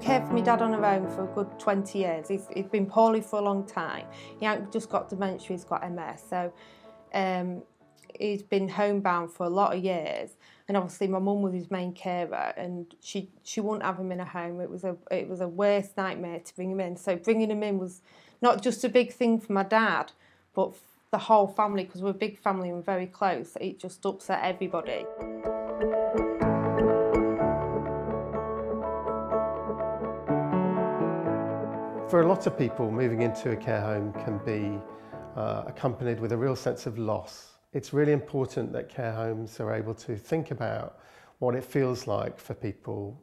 cared for my dad on her own for a good 20 years. He's been poorly for a long time. He hasn't just got dementia, he's got MS. So he's been homebound for a lot of years. And obviously my mum was his main carer, and she wouldn't have him in a home. It was a worst nightmare to bring him in. So bringing him in was not just a big thing for my dad, but the whole family, because we're a big family and very close. It just upset everybody. For a lot of people, moving into a care home can be accompanied with a real sense of loss. It's really important that care homes are able to think about what it feels like for people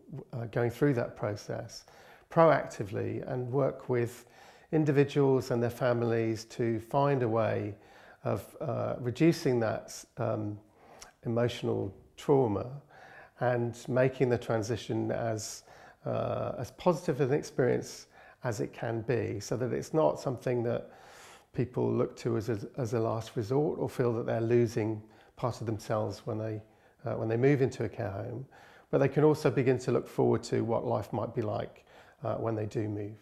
going through that process proactively and work with individuals and their families to find a way of reducing that emotional trauma and making the transition as positive an experience as it can be, so that it's not something that people look to as a last resort or feel that they're losing part of themselves when they move into a care home, but they can also begin to look forward to what life might be like when they do move.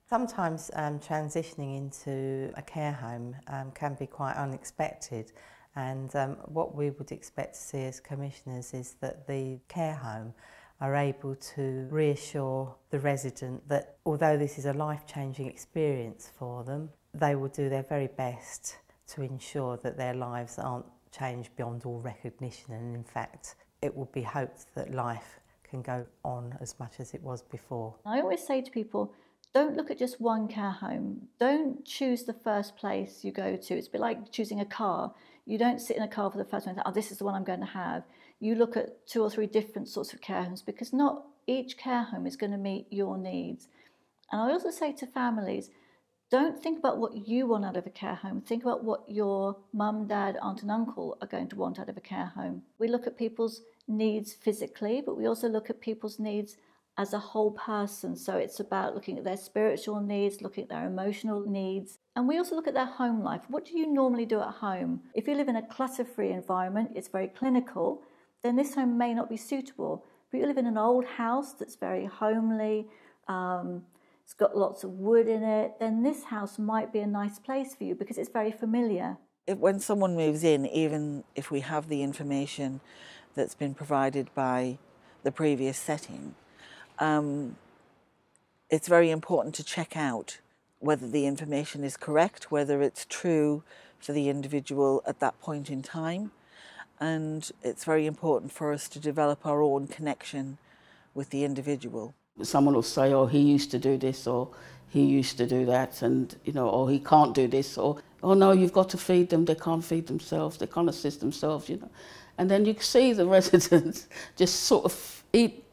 Sometimes transitioning into a care home can be quite unexpected, and what we would expect to see as commissioners is that the care home are able to reassure the resident that although this is a life-changing experience for them, they will do their very best to ensure that their lives aren't changed beyond all recognition, and in fact it will be hoped that life can go on as much as it was before. I always say to people, don't look at just one care home. Don't choose the first place you go to. It's a bit like choosing a car. You don't sit in a car for the first one and think, oh, this is the one I'm going to have. You look at 2 or 3 different sorts of care homes, because not each care home is going to meet your needs. And I also say to families, don't think about what you want out of a care home. Think about what your mum, dad, aunt and uncle are going to want out of a care home. We look at people's needs physically, but we also look at people's needs as a whole person. So it's about looking at their spiritual needs, looking at their emotional needs. And we also look at their home life. What do you normally do at home? If you live in a clutter-free environment, it's very clinical, then this home may not be suitable. But you live in an old house that's very homely, it's got lots of wood in it, then this house might be a nice place for you because it's very familiar. When someone moves in, even if we have the information that's been provided by the previous setting, it's very important to check out whether the information is correct, whether it's true for the individual at that point in time. And it's very important for us to develop our own connection with the individual. Someone will say, oh, he used to do this, or he used to do that, and, you know, or he can't do this, or, oh no, you've got to feed them, they can't feed themselves, they can't assist themselves, you know. And then you see the residents just sort of eat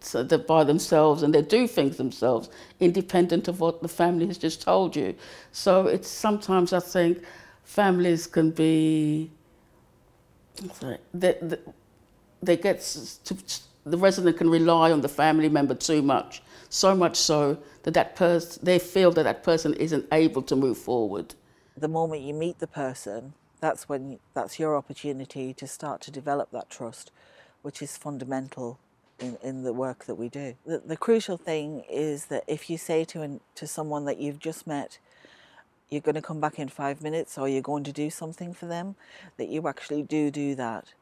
by themselves, and they do things themselves, independent of what the family has just told you. So it's sometimes, I think, families can be, they get to, the resident can rely on the family member too much, so much so that they feel that that person isn't able to move forward. The moment you meet the person, that's your opportunity to start to develop that trust, which is fundamental in the work that we do. The crucial thing is that if you say to someone that you've just met, you're going to come back in 5 minutes, or you're going to do something for them, that you actually do that.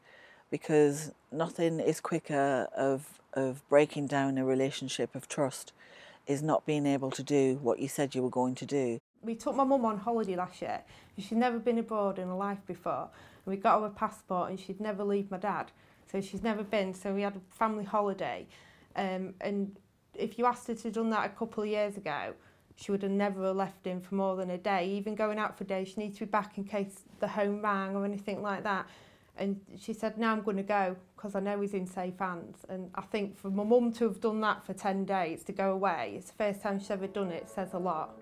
Because nothing is quicker of breaking down a relationship of trust is not being able to do what you said you were going to do. We took my mum on holiday last year. She'd never been abroad in her life before. And we got her a passport, and she'd never leave my dad. So she's never been, so we had a family holiday. And if you asked her to have done that a couple of years ago, she would have never left him for more than a day. Even going out for days, she needs to be back in case the home rang or anything like that. And she said, now I'm going to go because I know he's in safe hands. And I think for my mum to have done that for 10 days, to go away, it's the first time she's ever done it, says a lot.